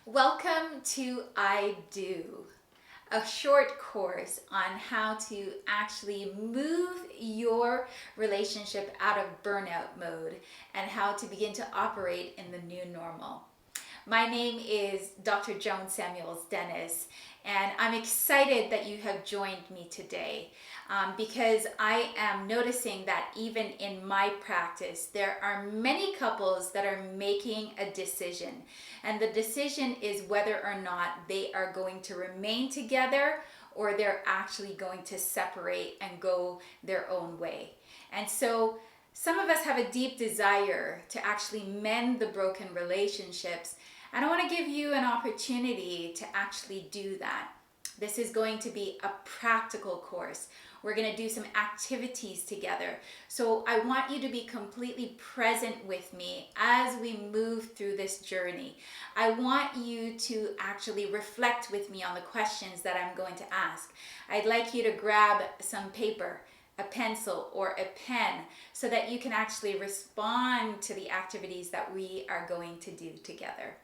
Welcome to I Do, a short course on how to actually move your relationship out of burnout mode and how to begin to operate in the new normal. My name is Dr. Joan Dennis, and I'm excited that you have joined me today because I am noticing that even in my practice, there are many couples that are making a decision. And the decision is whether or not they are going to remain together or they're actually going to separate and go their own way. And so some of us have a deep desire to actually mend the broken relationships. And I want to give you an opportunity to actually do that. This is going to be a practical course. We're going to do some activities together. So I want you to be completely present with me as we move through this journey. I want you to actually reflect with me on the questions that I'm going to ask. I'd like you to grab some paper, a pencil, or a pen so that you can actually respond to the activities that we are going to do together.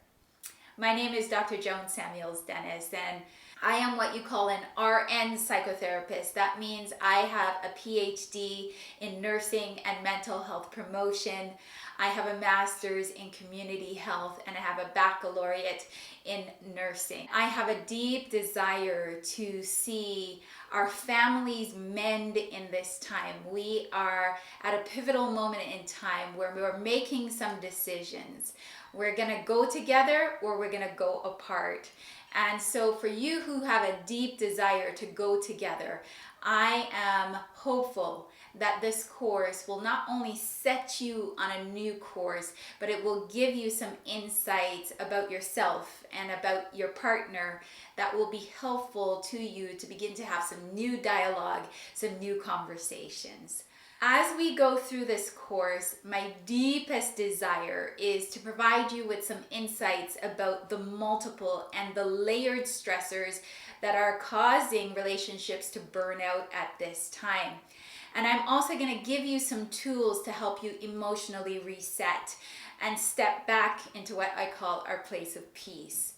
My name is Dr. Joan Dennis, and I am what you call an RN psychotherapist. That means I have a PhD in nursing and mental health promotion. I have a master's in community health, and I have a baccalaureate in nursing. I have a deep desire to see our families mend in this time. We are at a pivotal moment in time where we're making some decisions. We're going to go together or we're going to go apart. And so for you who have a deep desire to go together, I am hopeful that this course will not only set you on a new course, but it will give you some insights about yourself and about your partner that will be helpful to you to begin to have some new dialogue, some new conversations. As we go through this course, my deepest desire is to provide you with some insights about the multiple and the layered stressors that are causing relationships to burn out at this time. And I'm also going to give you some tools to help you emotionally reset and step back into what I call our place of peace.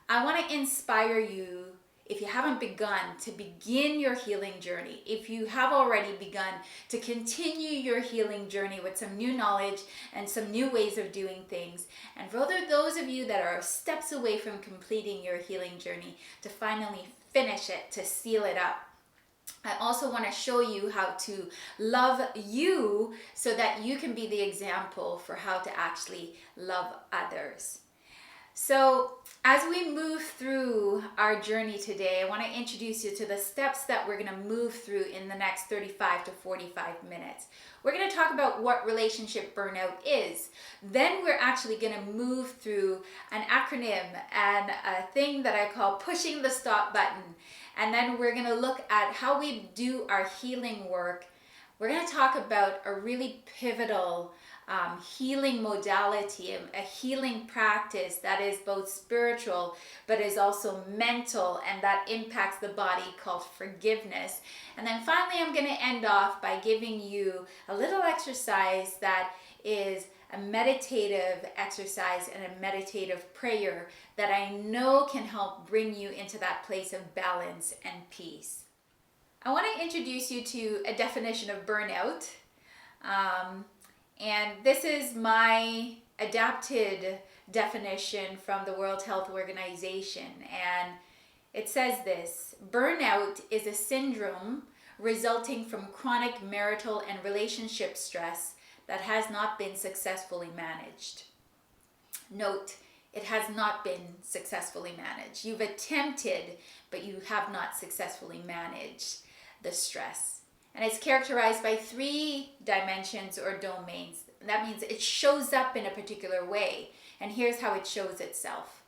I want to inspire you, if you haven't begun, to begin your healing journey. If you have already begun, to continue your healing journey with some new knowledge and some new ways of doing things. And for those of you that are steps away from completing your healing journey, to finally finish it, to seal it up. I also want to show you how to love you so that you can be the example for how to actually love others. So as we move through our journey today, I want to introduce you to the steps that we're going to move through in the next 35 to 45 minutes. We're going to talk about what relationship burnout is. Then we're actually going to move through an acronym and a thing that I call pushing the stop button. And then we're going to look at how we do our healing work. We're going to talk about a really pivotal healing modality, a healing practice that is both spiritual but is also mental and that impacts the body, called forgiveness. And then finally I'm going to end off by giving you a little exercise that is a meditative exercise and a meditative prayer that I know can help bring you into that place of balance and peace. I want to introduce you to a definition of burnout. And this is my adapted definition from the World Health Organization. And it says this: burnout is a syndrome resulting from chronic marital and relationship stress that has not been successfully managed. Note, it has not been successfully managed. You've attempted, but you have not successfully managed the stress. And it's characterized by 3 dimensions or domains. That means it shows up in a particular way. And here's how it shows itself.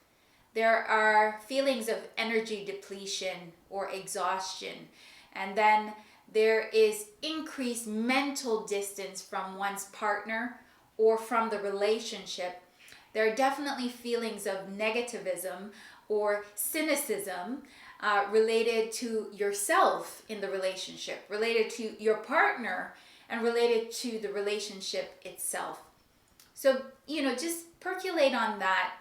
There are feelings of energy depletion or exhaustion. And then there is increased mental distance from one's partner or from the relationship. There are definitely feelings of negativism or cynicism related to yourself in the relationship, related to your partner, and related to the relationship itself. So, just percolate on that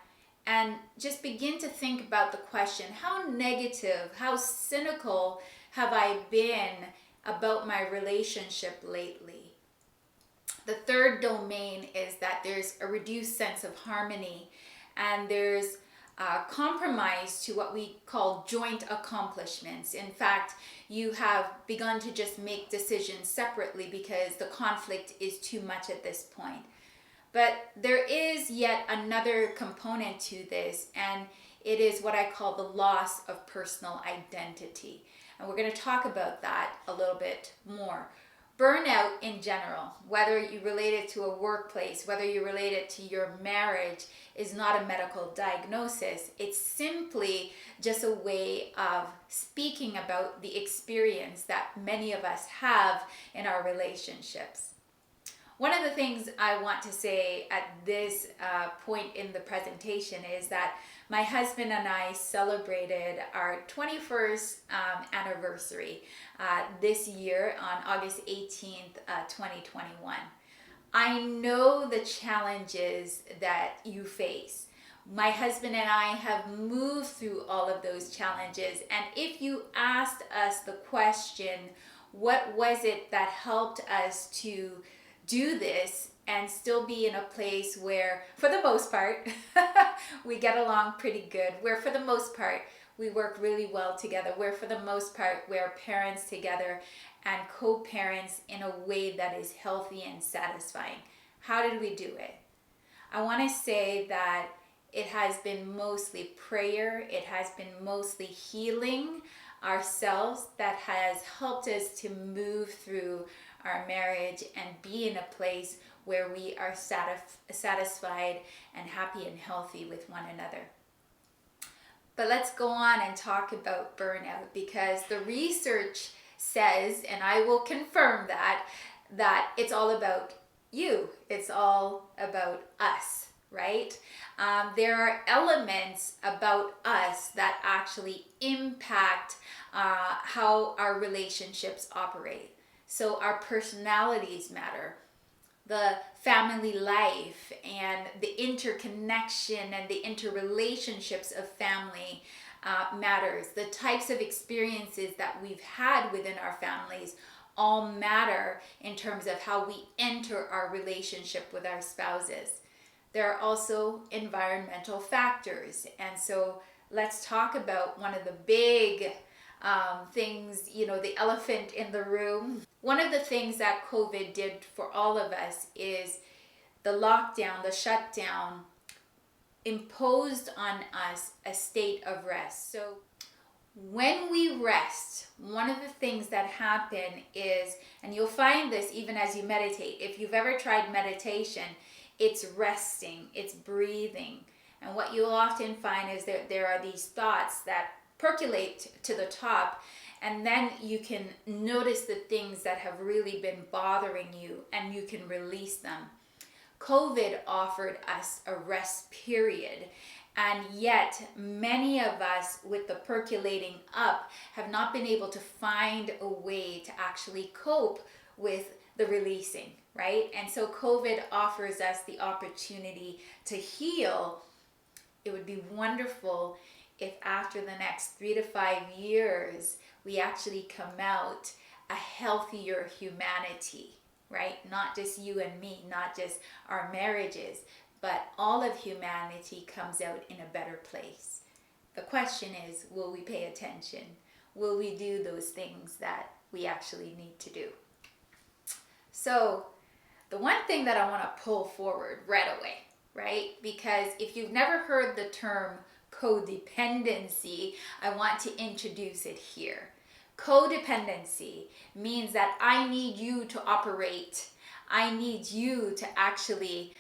and just begin to think about the question, how negative, how cynical have I been about my relationship lately? The third domain is that there's a reduced sense of harmony, and there's compromise to what we call joint accomplishments. In fact, you have begun to just make decisions separately because the conflict is too much at this point. But there is yet another component to this, and it is what I call the loss of personal identity. And we're going to talk about that a little bit more. Burnout in general, whether you relate it to a workplace, whether you relate it to your marriage, is not a medical diagnosis. It's simply just a way of speaking about the experience that many of us have in our relationships. One of the things I want to say at this point in the presentation is that my husband and I celebrated our 21st anniversary this year on August 18th, 2021. I know the challenges that you face. My husband and I have moved through all of those challenges, and if you asked us the question, what was it that helped us to do this and still be in a place where, for the most part, we get along pretty good, where for the most part, we work really well together, where for the most part, we're parents together and co-parents in a way that is healthy and satisfying. How did we do it? I want to say that it has been mostly prayer, it has been mostly healing ourselves that has helped us to move through our marriage and be in a place where we are satisfied and happy and healthy with one another. But let's go on and talk about burnout, because the research says, and I will confirm that it's all about you. It's all about us, right? There are elements about us that actually impact how our relationships operate. So our personalities matter, the family life and the interconnection and the interrelationships of family matters. The types of experiences that we've had within our families all matter in terms of how we enter our relationship with our spouses. There are also environmental factors. And so let's talk about one of the big things, the elephant in the room. One of the things that COVID did for all of us is the lockdown, the shutdown, imposed on us a state of rest. So when we rest, one of the things that happen is, and you'll find this even as you meditate, if you've ever tried meditation, it's resting, it's breathing. And what you'll often find is that there are these thoughts that percolate to the top, and then you can notice the things that have really been bothering you and you can release them. COVID offered us a rest period, and yet many of us with the percolating up have not been able to find a way to actually cope with the releasing, right? And so COVID offers us the opportunity to heal. It would be wonderful if after the next 3 to 5 years, we actually come out a healthier humanity, right? Not just you and me, not just our marriages, but all of humanity comes out in a better place. The question is, will we pay attention? Will we do those things that we actually need to do? So the one thing that I want to pull forward right away, right? Because if you've never heard the term codependency, I want to introduce it here. Codependency means that I need you to operate. I need you to actually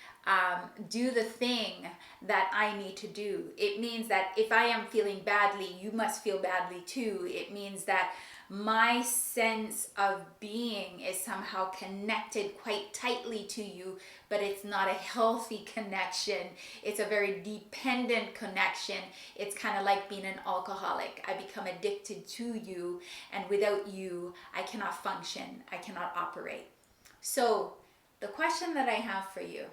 do the thing that I need to do. It means that if I am feeling badly, you must feel badly too. It means that my sense of being is somehow connected quite tightly to you, but it's not a healthy connection. It's a very dependent connection. It's kind of like being an alcoholic. I become addicted to you, and without you, I cannot function. I cannot operate. So the question that I have for you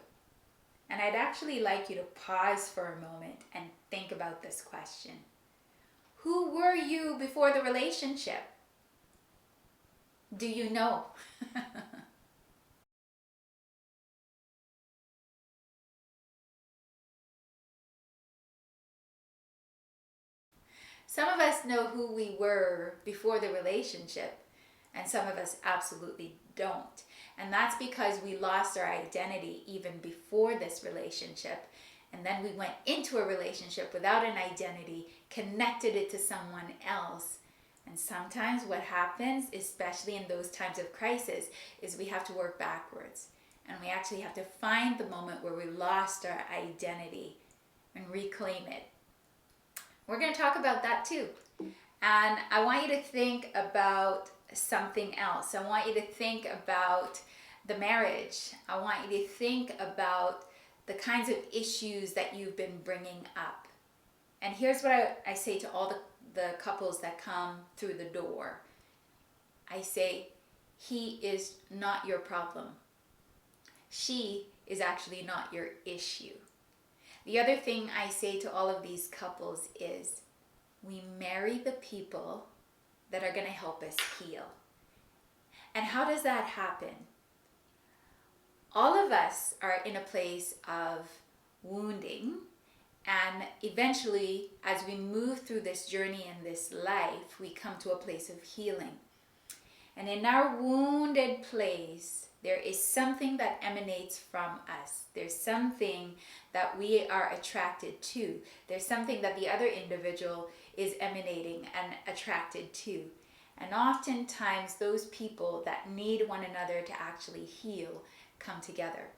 And I'd actually like you to pause for a moment and think about this question. Who were you before the relationship? Do you know? Some of us know who we were before the relationship, and some of us absolutely don't. And that's because we lost our identity even before this relationship. And then we went into a relationship without an identity, connected it to someone else. And sometimes what happens, especially in those times of crisis, is we have to work backwards. And we actually have to find the moment where we lost our identity and reclaim it. We're going to talk about that too. And I want you to think about something else. I want you to think about the marriage. I want you to think about the kinds of issues that you've been bringing up. And here's what I say to all the couples that come through the door. I say, he is not your problem. She is actually not your issue. The other thing I say to all of these couples is, we marry the people that are going to help us heal. And how does that happen? All of us are in a place of wounding, and eventually, as we move through this journey in this life, we come to a place of healing. And in our wounded place, there is something that emanates from us. There's something that we are attracted to. There's something that the other individual is emanating and attracted to. And oftentimes, those people that need one another to actually heal come together.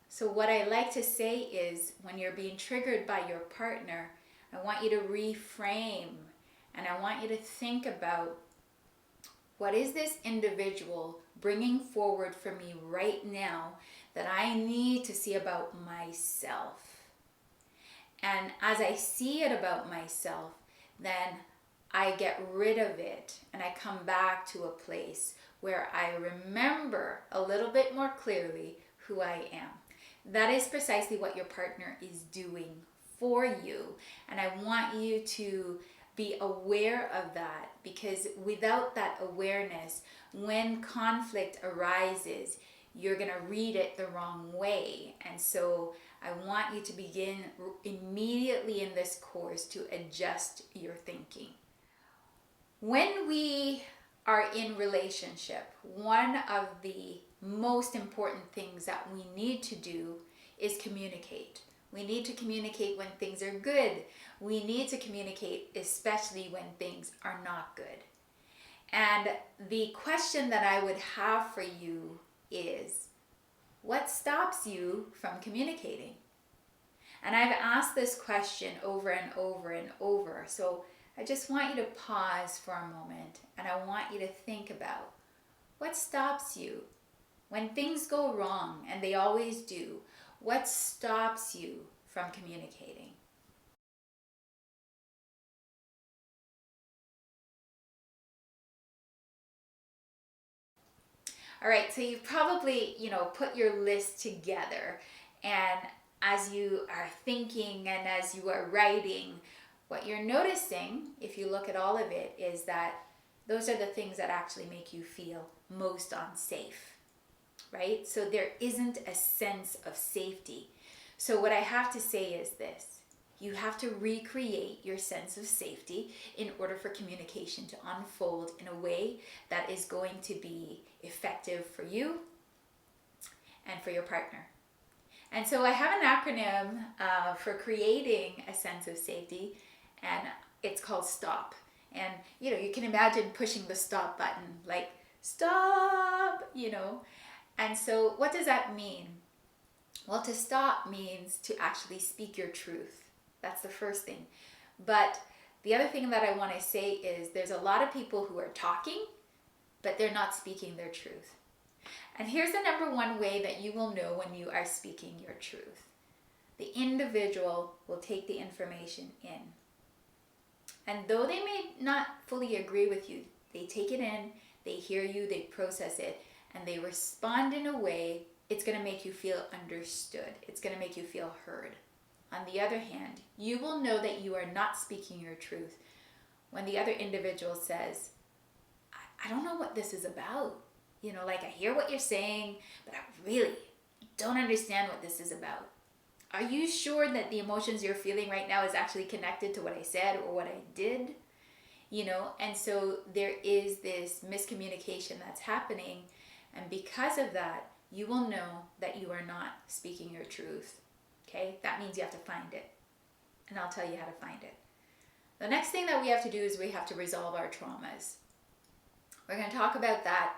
So what I like to say is, when you're being triggered by your partner, I want you to reframe, and I want you to think about, what is this individual bringing forward for me right now that I need to see about myself? And as I see it about myself, then I get rid of it and I come back to a place where I remember a little bit more clearly who I am. That is precisely what your partner is doing for you. And I want you to be aware of that, because without that awareness, when conflict arises, you're going to read it the wrong way. And so I want you to begin immediately in this course to adjust your thinking. When we are in relationship, one of the most important things that we need to do is communicate. We need to communicate when things are good. We need to communicate especially when things are not good. And the question that I would have for you is, what stops you from communicating? And I've asked this question over and over and over. So I just want you to pause for a moment, and I want you to think about, what stops you when things go wrong, and they always do. What stops you from communicating? All right, so you've probably, put your list together, and as you are thinking and as you are writing, what you're noticing, if you look at all of it, is that those are the things that actually make you feel most unsafe, right? So there isn't a sense of safety. So what I have to say is this: you have to recreate your sense of safety in order for communication to unfold in a way that is going to be effective for you and for your partner. And so I have an acronym for creating a sense of safety, and it's called STOP. And, you can imagine pushing the stop button, like, stop, And so what does that mean? Well, to stop means to actually speak your truth. That's the first thing. But the other thing that I want to say is, there's a lot of people who are talking, but they're not speaking their truth. And here's the number one way that you will know when you are speaking your truth. The individual will take the information in. And though they may not fully agree with you, they take it in, they hear you, they process it, and they respond in a way it's going to make you feel understood. It's going to make you feel heard. On the other hand, you will know that you are not speaking your truth when the other individual says, I don't know what this is about. Like I hear what you're saying, but I really don't understand what this is about. Are you sure that the emotions you're feeling right now is actually connected to what I said or what I did? And so there is this miscommunication that's happening. And because of that, you will know that you are not speaking your truth. Okay? That means you have to find it. And I'll tell you how to find it. The next thing that we have to do is we have to resolve our traumas. We're going to talk about that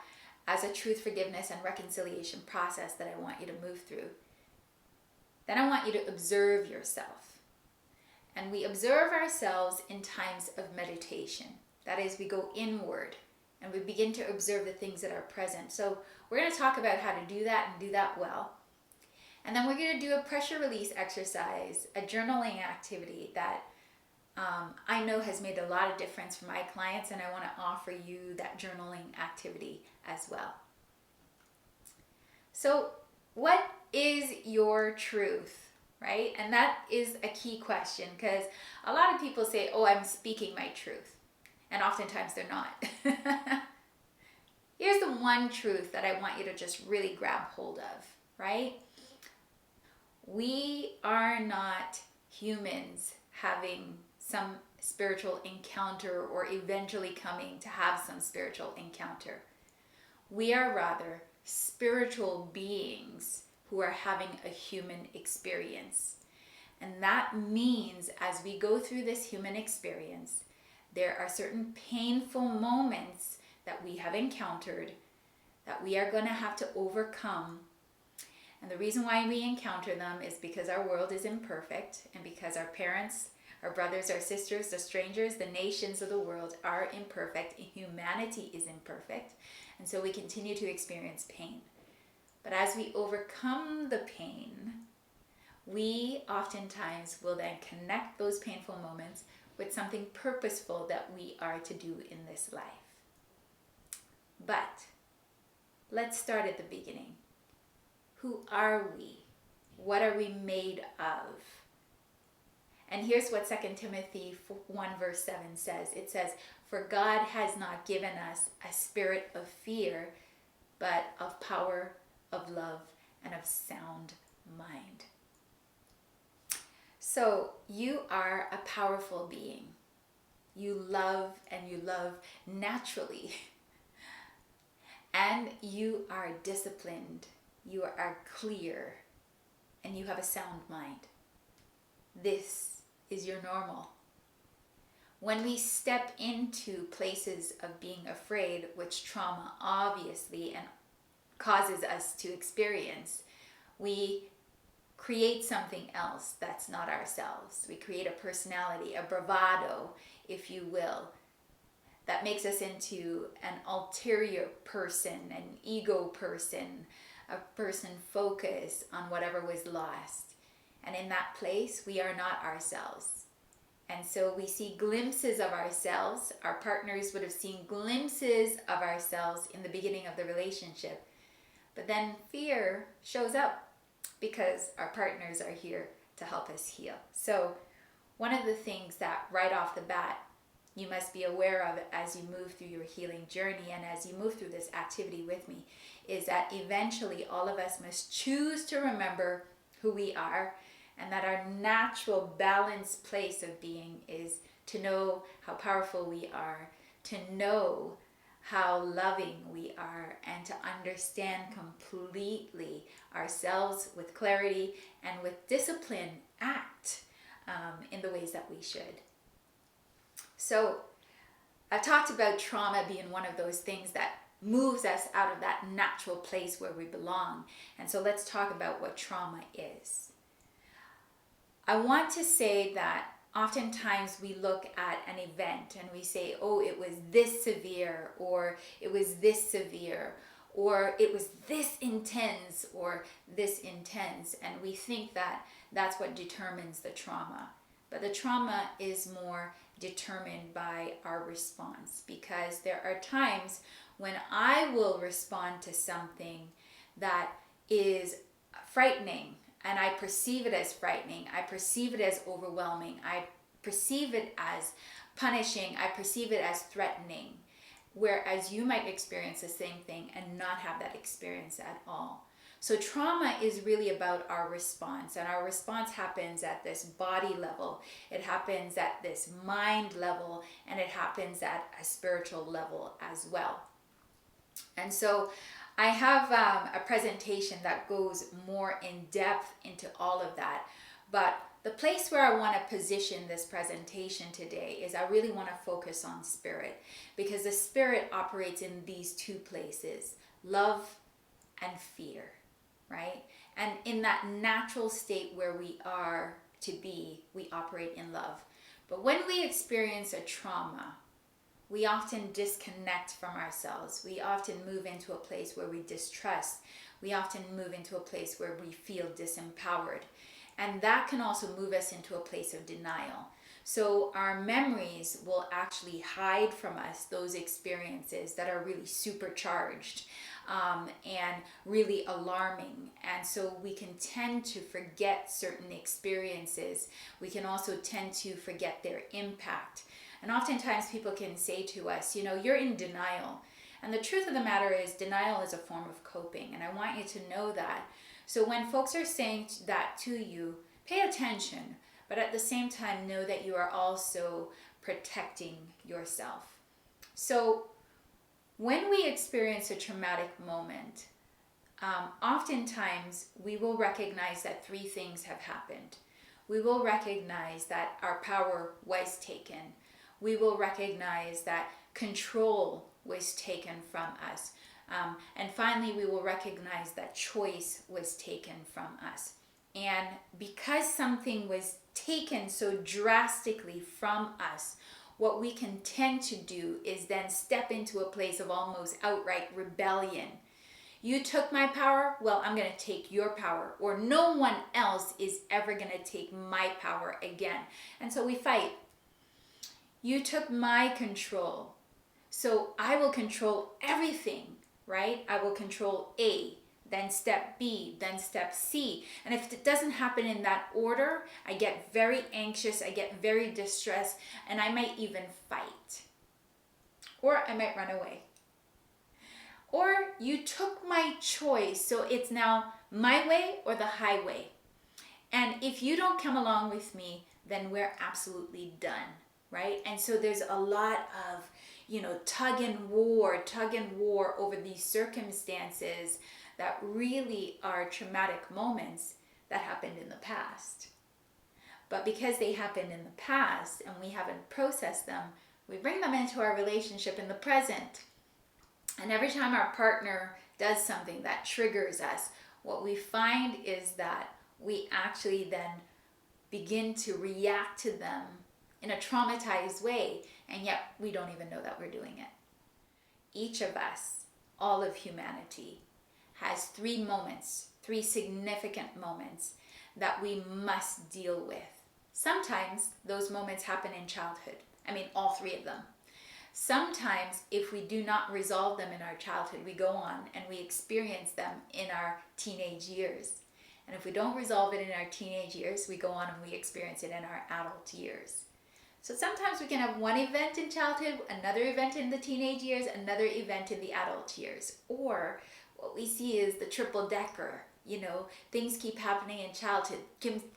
as a truth, forgiveness, and reconciliation process that I want you to move through. Then I want you to observe yourself. And we observe ourselves in times of meditation. That is, we go inward and we begin to observe the things that are present. So we're going to talk about how to do that and do that well. And then we're going to do a pressure release exercise, a journaling activity that I know has made a lot of difference for my clients, and I want to offer you that journaling activity as well. So what is your truth, right? And that is a key question, because a lot of people say, oh, I'm speaking my truth. And oftentimes they're not. Here's the one truth that I want you to just really grab hold of, right? We are not humans having some spiritual encounter or eventually coming to have some spiritual encounter. We are rather spiritual beings who are having a human experience. And that means as we go through this human experience, there are certain painful moments that we have encountered that we are going to have to overcome. And the reason why we encounter them is because our world is imperfect, and because our parents, our brothers, our sisters, the strangers, the nations of the world are imperfect. Humanity is imperfect. And so we continue to experience pain. But as we overcome the pain, we oftentimes will then connect those painful moments with something purposeful that we are to do in this life. But let's start at the beginning. Who are we? What are we made of? And here's what 2 Timothy 1 verse 7 says. It says, "For God has not given us a spirit of fear, but of power, of love, and of sound mind." So you are a powerful being. You love, and you love naturally. And you are disciplined. You are clear. And you have a sound mind. This is your normal. When we step into places of being afraid, which trauma obviously and causes us to experience, we create something else that's not ourselves. We create a personality, a bravado, if you will, that makes us into an ulterior person, an ego person, a person focused on whatever was lost. And in that place, we are not ourselves. And so we see glimpses of ourselves. Our partners would have seen glimpses of ourselves in the beginning of the relationship. But then fear shows up because our partners are here to help us heal. So one of the things that right off the bat you must be aware of as you move through your healing journey and as you move through this activity with me is that eventually all of us must choose to remember who we are, and that our natural balanced place of being is to know how powerful we are, to know how loving we are, and to understand completely ourselves with clarity and with discipline, act in the ways that we should. So I've talked about trauma being one of those things that moves us out of that natural place where we belong. And so let's talk about what trauma is. I want to say that oftentimes we look at an event and we say, oh, it was this severe, or it was this severe, or it was this intense, or this intense. And we think that that's what determines the trauma. But the trauma is more determined by our response, because there are times when I will respond to something that is frightening, and I perceive it as frightening, I perceive it as overwhelming, I perceive it as punishing, I perceive it as threatening. Whereas you might experience the same thing and not have that experience at all. So trauma is really about our response, and our response happens at this body level, it happens at this mind level, and it happens at a spiritual level as well. And so I have a presentation that goes more in depth into all of that. But the place where I want to position this presentation today is I really want to focus on spirit, because the spirit operates in these two places, love and fear, right? And in that natural state where we are to be, we operate in love. But when we experience a trauma, we often disconnect from ourselves. We often move into a place where we distrust. We often move into a place where we feel disempowered. And that can also move us into a place of denial. So our memories will actually hide from us those experiences that are really supercharged and really alarming. And so we can tend to forget certain experiences. We can also tend to forget their impact. And oftentimes people can say to us, you're in denial. And the truth of the matter is, denial is a form of coping. And I want you to know that. So when folks are saying that to you, pay attention, but at the same time, know that you are also protecting yourself. So when we experience a traumatic moment, oftentimes we will recognize that three things have happened. We will recognize that our power was taken. We will recognize that control was taken from us. And finally, we will recognize that choice was taken from us. And because something was taken so drastically from us, what we can tend to do is then step into a place of almost outright rebellion. You took my power, well, I'm going to take your power, or no one else is ever going to take my power again. And so we fight. You took my control, so I will control everything, right? I will control A, then step B, then step C. And if it doesn't happen in that order, I get very anxious, I get very distressed, and I might even fight. Or I might run away. Or you took my choice, so it's now my way or the highway. And if you don't come along with me, then we're absolutely done, right? And so there's a lot of, tug and war over these circumstances that really are traumatic moments that happened in the past. But because they happened in the past and we haven't processed them, we bring them into our relationship in the present. And every time our partner does something that triggers us, what we find is that we actually then begin to react to them in a traumatized way, and yet we don't even know that we're doing it. Each of us, all of humanity, has three significant moments that we must deal with. Sometimes those moments happen in childhood. All three of them. Sometimes if we do not resolve them in our childhood, we go on and we experience them in our teenage years. And if we don't resolve it in our teenage years, we go on and we experience it in our adult years. So sometimes we can have one event in childhood, another event in the teenage years, another event in the adult years. Or what we see is the triple decker. Things keep happening in childhood,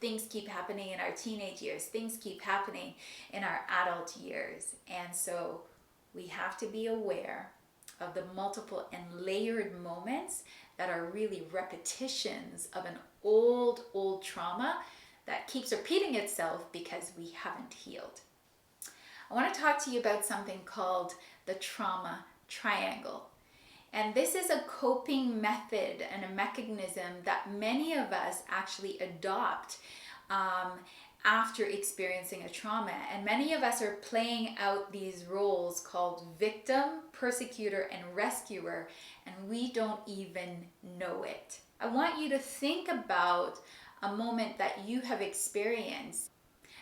things keep happening in our teenage years, things keep happening in our adult years. And so we have to be aware of the multiple and layered moments that are really repetitions of an old trauma that keeps repeating itself because we haven't healed. I want to talk to you about something called the trauma triangle. And this is a coping method and a mechanism that many of us actually adopt after experiencing a trauma. And many of us are playing out these roles called victim, persecutor, and rescuer, and we don't even know it. I want you to think about a moment that you have experienced.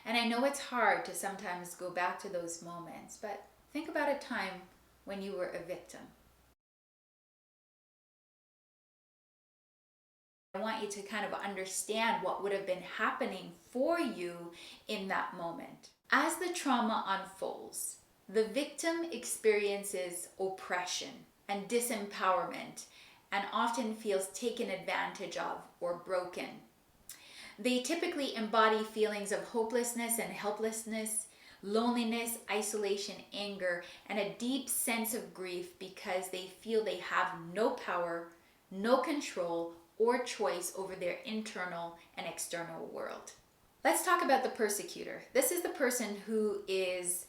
And I know it's hard to sometimes go back to those moments, but think about a time when you were a victim. I want you to kind of understand what would have been happening for you in that moment. As the trauma unfolds, the victim experiences oppression and disempowerment and often feels taken advantage of or broken. They typically embody feelings of hopelessness and helplessness, loneliness, isolation, anger, and a deep sense of grief because they feel they have no power, no control, or choice over their internal and external world. Let's talk about the persecutor. This is the person who is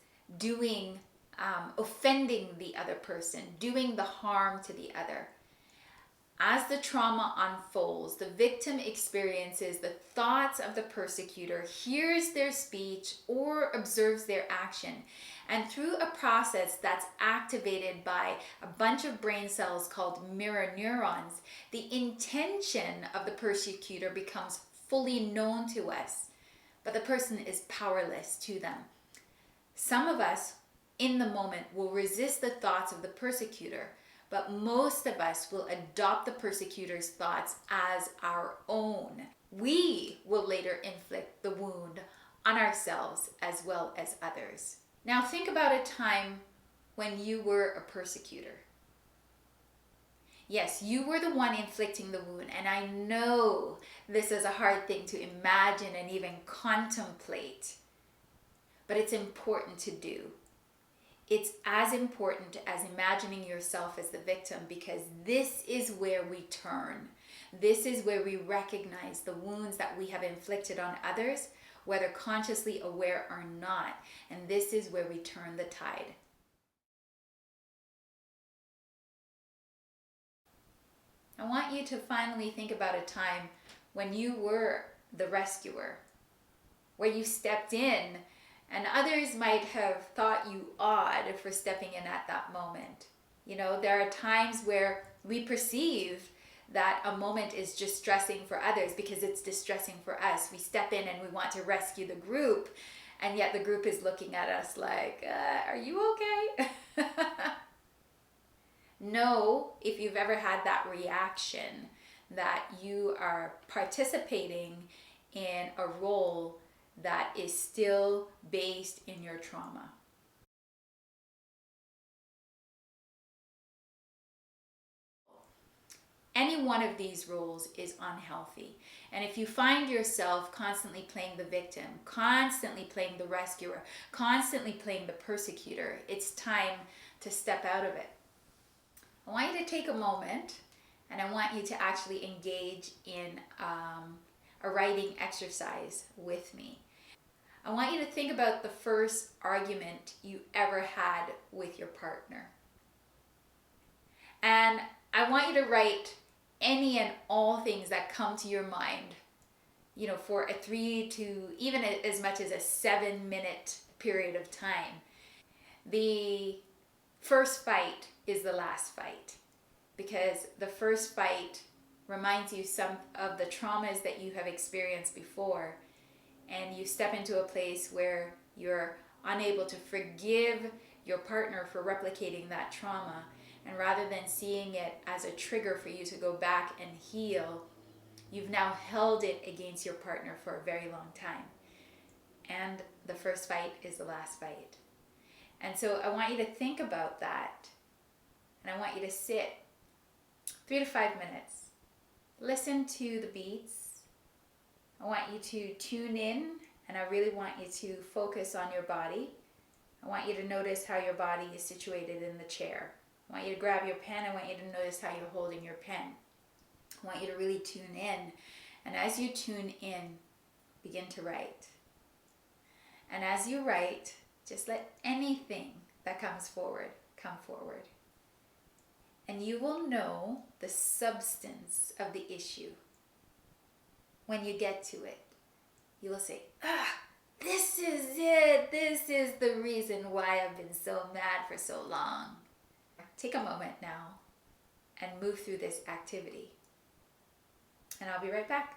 offending the other person, doing the harm to the other. As the trauma unfolds, the victim experiences the thoughts of the persecutor, hears their speech, or observes their action. And through a process that's activated by a bunch of brain cells called mirror neurons, the intention of the persecutor becomes fully known to us, but the person is powerless to them. Some of us in the moment will resist the thoughts of the persecutor, but most of us will adopt the persecutor's thoughts as our own. We will later inflict the wound on ourselves as well as others. Now think about a time when you were a persecutor. Yes, you were the one inflicting the wound, and I know this is a hard thing to imagine and even contemplate, but it's important to do. It's as important as imagining yourself as the victim, because this is where we turn. This is where we recognize the wounds that we have inflicted on others, whether consciously aware or not. And this is where we turn the tide. I want you to finally think about a time when you were the rescuer, where you stepped in. And others might have thought you odd for stepping in at that moment. You know, there are times where we perceive that a moment is distressing for others because it's distressing for us. We step in and we want to rescue the group, and yet the group is looking at us like, are you okay? Know, if you've ever had that reaction, that you are participating in a role that is still based in your trauma. Any one of these roles is unhealthy. And if you find yourself constantly playing the victim, constantly playing the rescuer, constantly playing the persecutor, it's time to step out of it. I want you to take a moment, and I want you to actually engage in a writing exercise with me. I want you to think about the first argument you ever had with your partner. And I want you to write any and all things that come to your mind, you know, for a 3 to even as much as a 7-minute period of time. The first fight is the last fight, because the first fight reminds you some of the traumas that you have experienced before. And you step into a place where you're unable to forgive your partner for replicating that trauma. And rather than seeing it as a trigger for you to go back and heal, you've now held it against your partner for a very long time. And the first fight is the last fight. And so I want you to think about that. And I want you to sit 3 to 5 minutes. Listen to the beats. I want you to tune in, and I really want you to focus on your body. I want you to notice how your body is situated in the chair. I want you to grab your pen. I want you to notice how you're holding your pen. I want you to really tune in. And as you tune in, begin to write. And as you write, just let anything that comes forward come forward. And you will know the substance of the issue. When you get to it, you will say, this is it. This is the reason why I've been so mad for so long. Take a moment now and move through this activity. And I'll be right back.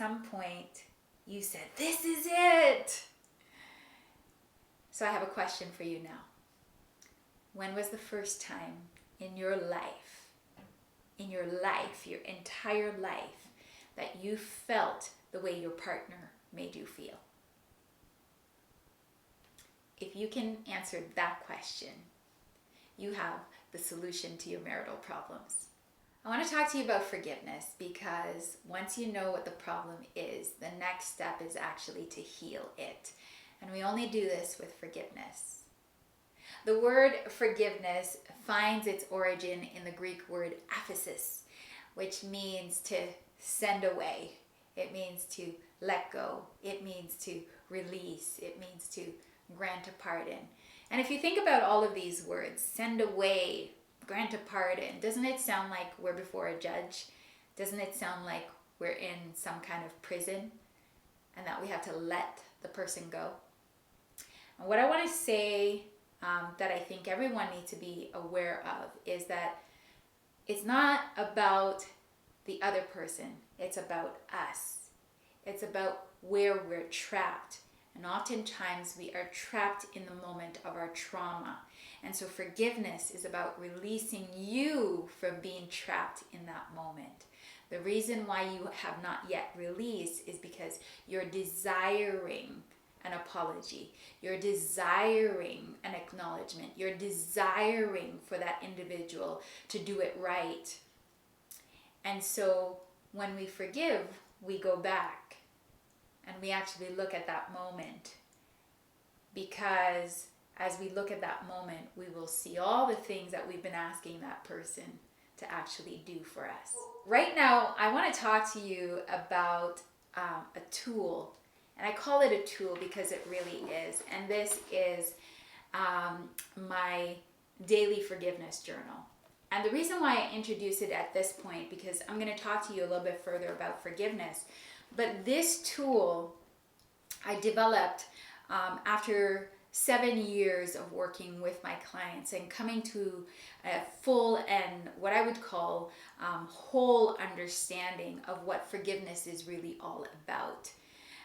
some point you said, this is it. So I have a question for you now. When was the first time in your life, your entire life, that you felt the way your partner made you feel? If you can answer that question, you have the solution to your marital problems. I want to talk to you about forgiveness, because once you know what the problem is, the next step is actually to heal it. And we only do this with forgiveness. The word forgiveness finds its origin in the Greek word aphesis, which means to send away. It means to let go. It means to release. It means to grant a pardon. And if you think about all of these words, send away, grant a pardon, doesn't it sound like we're before a judge? Doesn't it sound like we're in some kind of prison and that we have to let the person go? And what I want to say that I think everyone needs to be aware of is that it's not about the other person, it's about us. It's about where we're trapped. And oftentimes we are trapped in the moment of our trauma. And so forgiveness is about releasing you from being trapped in that moment. The reason why you have not yet released is because you're desiring an apology. You're desiring an acknowledgement. You're desiring for that individual to do it right. And so when we forgive, we go back and we actually look at that moment, because as we look at that moment, we will see all the things that we've been asking that person to actually do for us. Right now, I want to talk to you about a tool, and I call it a tool because it really is. And this is my daily forgiveness journal. And the reason why I introduce it at this point, because I'm going to talk to you a little bit further about forgiveness. But this tool I developed after 7 years of working with my clients and coming to a full and what I would call whole understanding of what forgiveness is really all about.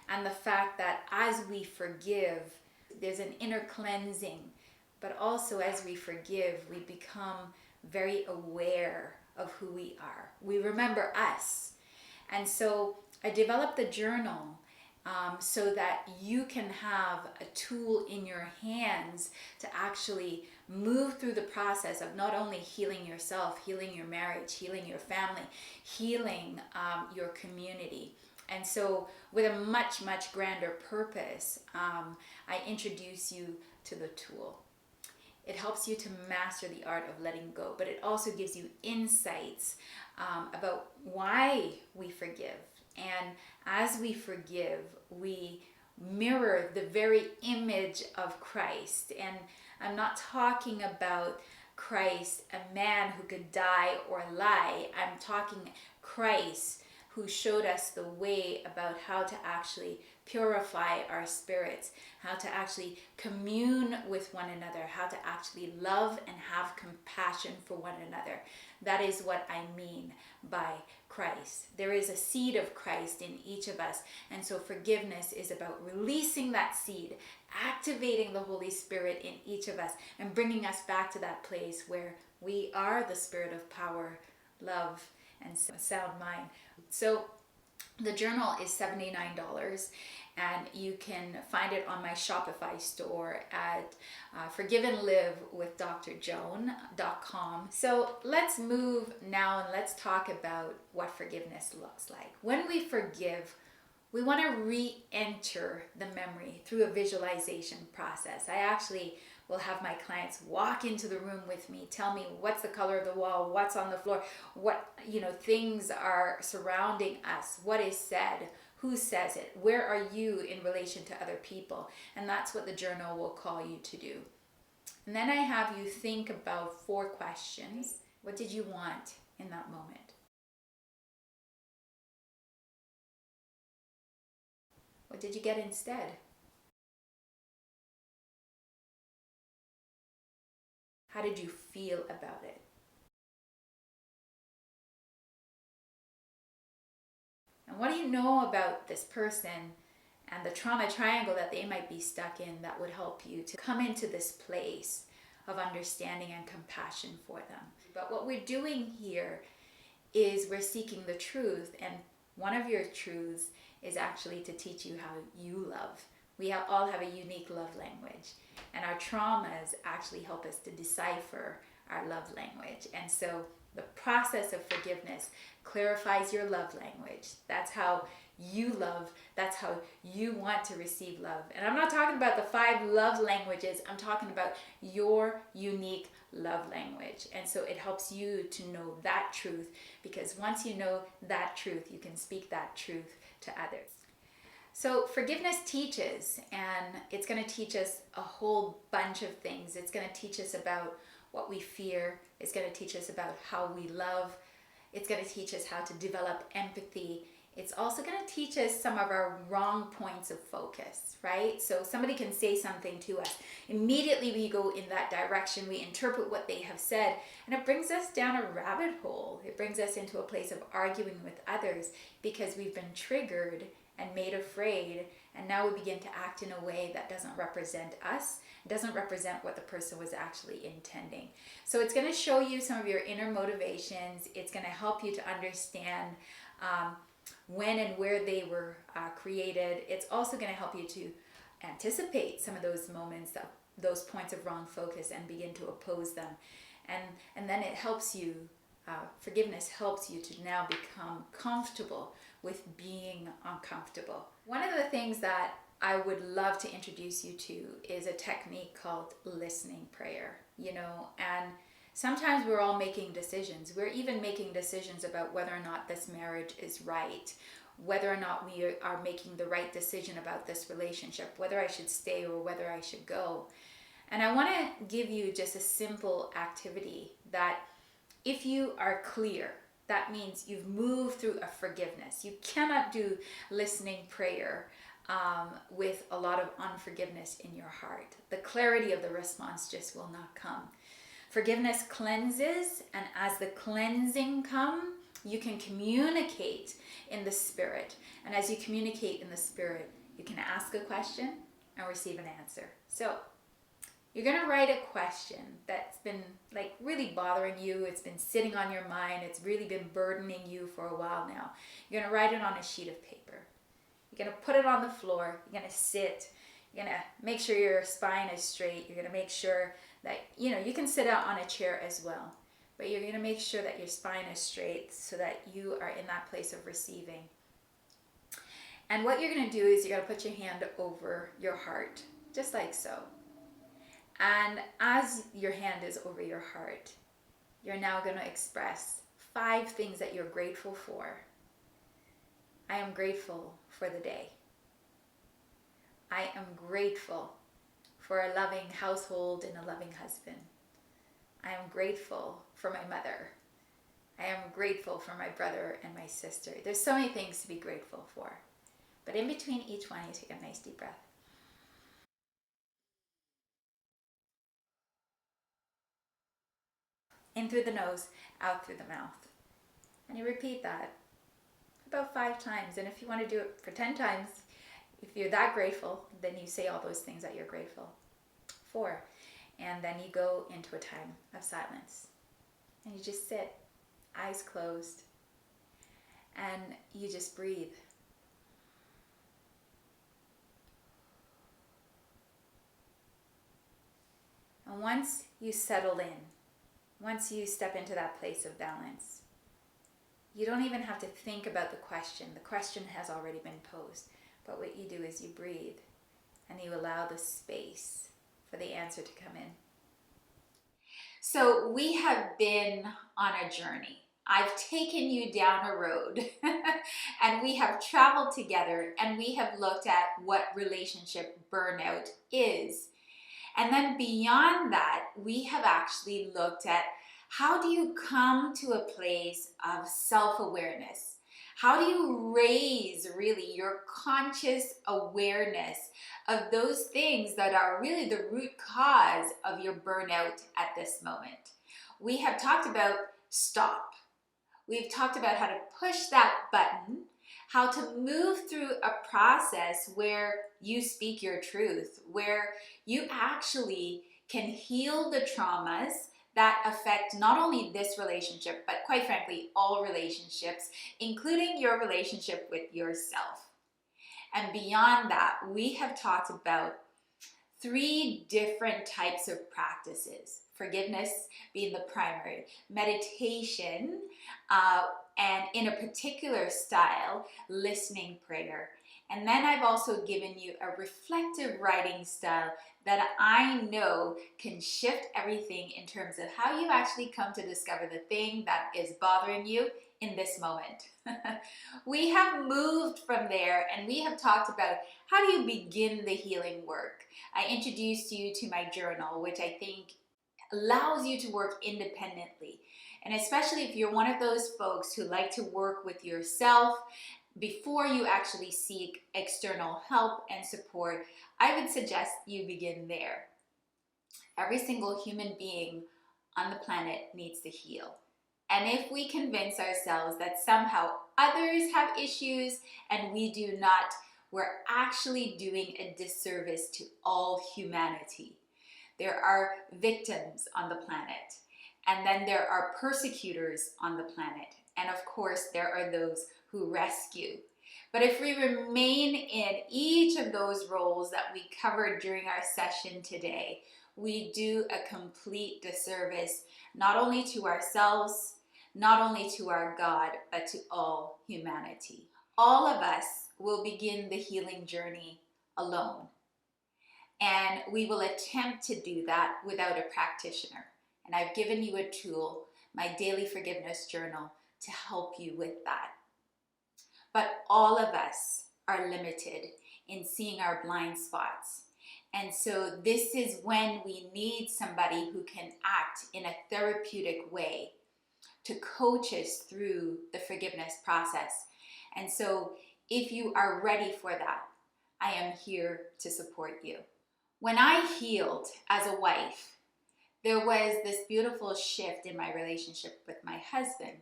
And the fact that as we forgive, there's an inner cleansing, but also as we forgive, we become very aware of who we are. We remember us. And so I developed the journal so that you can have a tool in your hands to actually move through the process of not only healing yourself, healing your marriage, healing your family, healing your community. And so with a much, much grander purpose, I introduce you to the tool. It helps you to master the art of letting go, but it also gives you insights about why we forgive. And as we forgive, we mirror the very image of Christ. And I'm not talking about Christ, a man who could die or lie. I'm talking Christ who showed us the way about how to actually purify our spirits, how to actually commune with one another, how to actually love and have compassion for one another. That is what I mean by Christ. There is a seed of Christ in each of us. And so forgiveness is about releasing that seed, activating the Holy Spirit in each of us, and bringing us back to that place where we are the spirit of power, love, and sound mind. So the journal is $79, and you can find it on my Shopify store at forgiveandlivewithdrjoan.com. So let's move now and let's talk about what forgiveness looks like. When we forgive, we want to re-enter the memory through a visualization process. I actually will have my clients walk into the room with me, tell me what's the color of the wall, what's on the floor, what things are surrounding us, what is said, who says it, where are you in relation to other people, and that's what the journal will call you to do. And then I have you think about 4 questions. What did you want in that moment? What did you get instead? How did you feel about it? And And what do you know about this person and the trauma triangle that they might be stuck in that would help you to come into this place of understanding and compassion for them? But what we're doing here is we're seeking the truth, and one of your truths is actually to teach you how you love. We all have a unique love language, and our traumas actually help us to decipher our love language. And so the process of forgiveness clarifies your love language. That's how you love. That's how you want to receive love. And I'm not talking about the 5 love languages. I'm talking about your unique love language. And so it helps you to know that truth, because once you know that truth, you can speak that truth to others. So forgiveness teaches, and it's going to teach us a whole bunch of things. It's going to teach us about what we fear. It's going to teach us about how we love. It's going to teach us how to develop empathy. It's also going to teach us some of our wrong points of focus, right? So somebody can say something to us. Immediately we go in that direction. We interpret what they have said, and it brings us down a rabbit hole. It brings us into a place of arguing with others because we've been triggered and made afraid, and now we begin to act in a way that doesn't represent us. It doesn't represent what the person was actually intending. So it's going to show you some of your inner motivations. It's going to help you to understand when and where they were created. It's also going to help you to anticipate some of those moments, those points of wrong focus, and begin to oppose them. And then it helps you, forgiveness helps you to now become comfortable with being uncomfortable. One of the things that I would love to introduce you to is a technique called listening prayer, and sometimes we're all making decisions. We're even making decisions about whether or not this marriage is right, whether or not we are making the right decision about this relationship, whether I should stay or whether I should go. And I want to give you just a simple activity that if you are clear, that means you've moved through a forgiveness. You cannot do listening prayer with a lot of unforgiveness in your heart. The clarity of the response just will not come. Forgiveness cleanses, and as the cleansing comes, you can communicate in the Spirit. And as you communicate in the Spirit, you can ask a question and receive an answer. So you're going to write a question that's been really bothering you. It's been sitting on your mind. It's really been burdening you for a while now. You're going to write it on a sheet of paper. You're going to put it on the floor. You're going to sit. You're going to make sure your spine is straight. You're going to make sure that, you can sit out on a chair as well. But you're going to make sure that your spine is straight so that you are in that place of receiving. And what you're going to do is you're going to put your hand over your heart, just like so. And as your hand is over your heart, you're now going to express 5 things that you're grateful for. I am grateful for the day. I am grateful for a loving household and a loving husband. I am grateful for my mother. I am grateful for my brother and my sister. There's so many things to be grateful for. But in between each one, you take a nice deep breath. In through the nose, out through the mouth. And you repeat that about 5 times. And if you want to do it for 10 times, if you're that grateful, then you say all those things that you're grateful for. And then you go into a time of silence. And you just sit, eyes closed. And you just breathe. And once you settle in, once you step into that place of balance, you don't even have to think about the question. The question has already been posed. But what you do is you breathe and you allow the space for the answer to come in. So we have been on a journey. I've taken you down a road and we have traveled together and we have looked at what relationship burnout is. And then beyond that, we have actually looked at how do you come to a place of self-awareness? How do you raise really your conscious awareness of those things that are really the root cause of your burnout at this moment? We have talked about stop. We've talked about how to push that button, how to move through a process where you speak your truth, where you actually can heal the traumas that affect not only this relationship, but quite frankly, all relationships, including your relationship with yourself. And beyond that, we have talked about 3 different types of practices. Forgiveness being the primary, meditation, and in a particular style, listening prayer. And then I've also given you a reflective writing style that I know can shift everything in terms of how you actually come to discover the thing that is bothering you in this moment. We have moved from there and we have talked about how do you begin the healing work. I introduced you to my journal, which I think allows you to work independently. And especially if you're one of those folks who like to work with yourself before you actually seek external help and support, I would suggest you begin there. Every single human being on the planet needs to heal. And if we convince ourselves that somehow others have issues and we do not, we're actually doing a disservice to all humanity. There are victims on the planet, and then there are persecutors on the planet, and of course there are those who rescue. But if we remain in each of those roles that we covered during our session today, we do a complete disservice not only to ourselves, not only to our God, but to all humanity. All of us will begin the healing journey alone. And we will attempt to do that without a practitioner. And I've given you a tool, my daily forgiveness journal, to help you with that. But all of us are limited in seeing our blind spots. And so this is when we need somebody who can act in a therapeutic way to coach us through the forgiveness process. And so if you are ready for that, I am here to support you. When I healed as a wife, there was this beautiful shift in my relationship with my husband.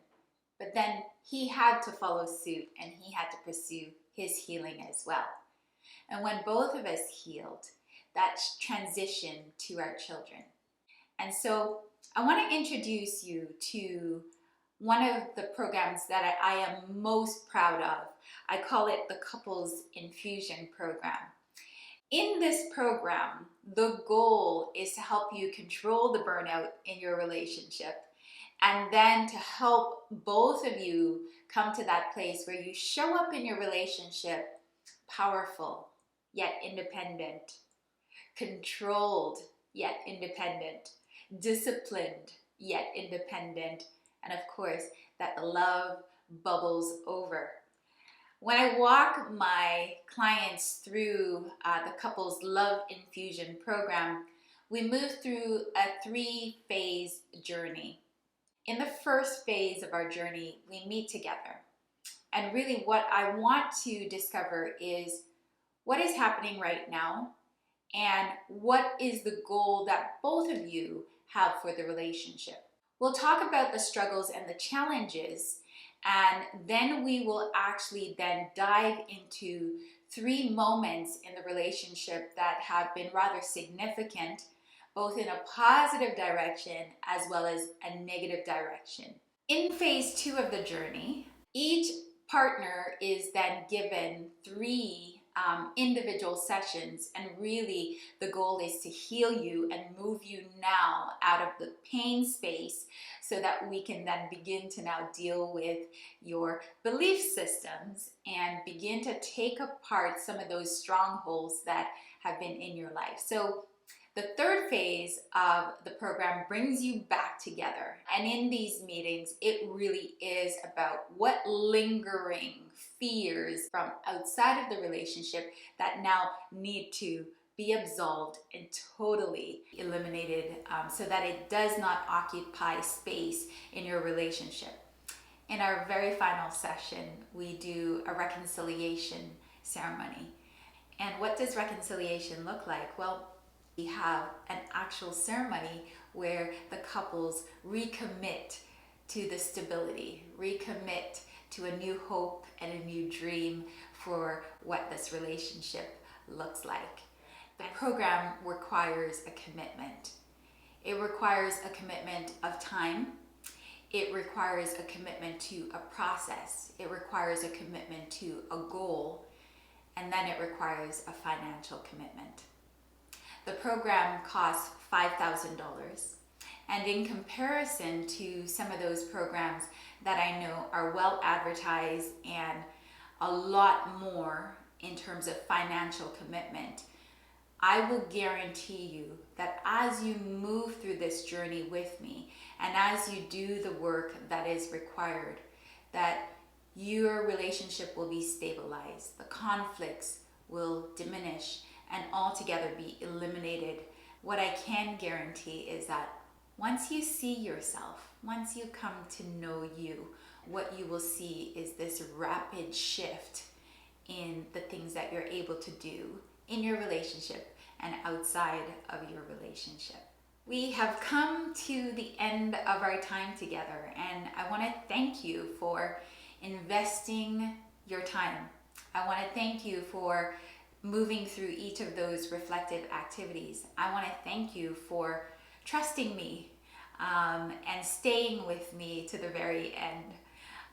But then he had to follow suit and he had to pursue his healing as well. And when both of us healed, that transitioned to our children. And so I want to introduce you to one of the programs that I am most proud of. I call it the Couples Infusion Program. In this program, the goal is to help you control the burnout in your relationship, and then to help both of you come to that place where you show up in your relationship powerful, yet independent, controlled, yet independent, disciplined, yet independent, and of course, that the love bubbles over. When I walk my clients through the Couples Love Infusion Program, we move through a 3-phase journey. In the first phase of our journey, we meet together. And really what I want to discover is what is happening right now and what is the goal that both of you have for the relationship. We'll talk about the struggles and the challenges, and then we will actually then dive into 3 moments in the relationship that have been rather significant, both in a positive direction as well as a negative direction. In phase 2 of the journey, each partner is then given 3 individual sessions, and really the goal is to heal you and move you now out of the pain space so that we can then begin to now deal with your belief systems and begin to take apart some of those strongholds that have been in your life. So the 3rd phase of the program brings you back together. And in these meetings, it really is about what lingering fears from outside of the relationship that now need to be absolved and totally eliminated so that it does not occupy space in your relationship. In our very final session, we do a reconciliation ceremony. And what does reconciliation look like? Well, we have an actual ceremony where the couples recommit to the stability, recommit to a new hope and a new dream for what this relationship looks like. The program requires a commitment. It requires a commitment of time. It requires a commitment to a process. It requires a commitment to a goal. And then it requires a financial commitment. The program costs $5,000. And in comparison to some of those programs that I know are well advertised and a lot more in terms of financial commitment, I will guarantee you that as you move through this journey with me and as you do the work that is required, that your relationship will be stabilized, the conflicts will diminish and altogether be eliminated. What I can guarantee is that once you see yourself, once you come to know you, what you will see is this rapid shift in the things that you're able to do in your relationship and outside of your relationship. We have come to the end of our time together, and I want to thank you for investing your time. I want to thank you for moving through each of those reflective activities. I want to thank you for trusting me and staying with me to the very end.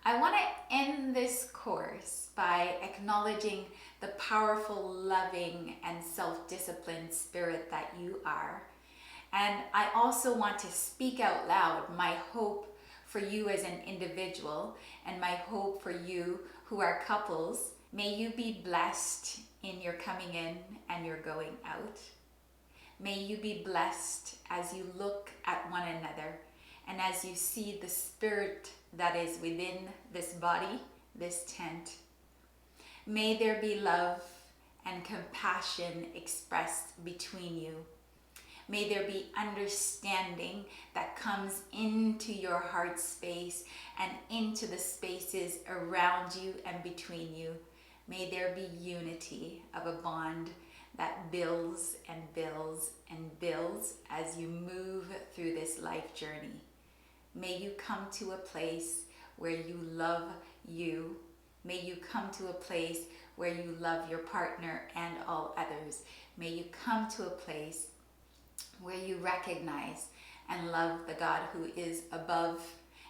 I want to end this course by acknowledging the powerful, loving, and self-disciplined spirit that you are. And I also want to speak out loud my hope for you as an individual and my hope for you who are couples. May you be blessed in your coming in and your going out. May you be blessed as you look at one another and as you see the spirit that is within this body, this tent. May there be love and compassion expressed between you. May there be understanding that comes into your heart space and into the spaces around you and between you. May there be unity of a bond that builds and builds and builds as you move through this life journey. May you come to a place where you love you. May you come to a place where you love your partner and all others. May you come to a place where you recognize and love the God who is above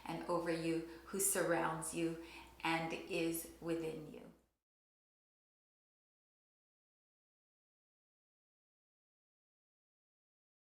and over you, who surrounds you and is within you.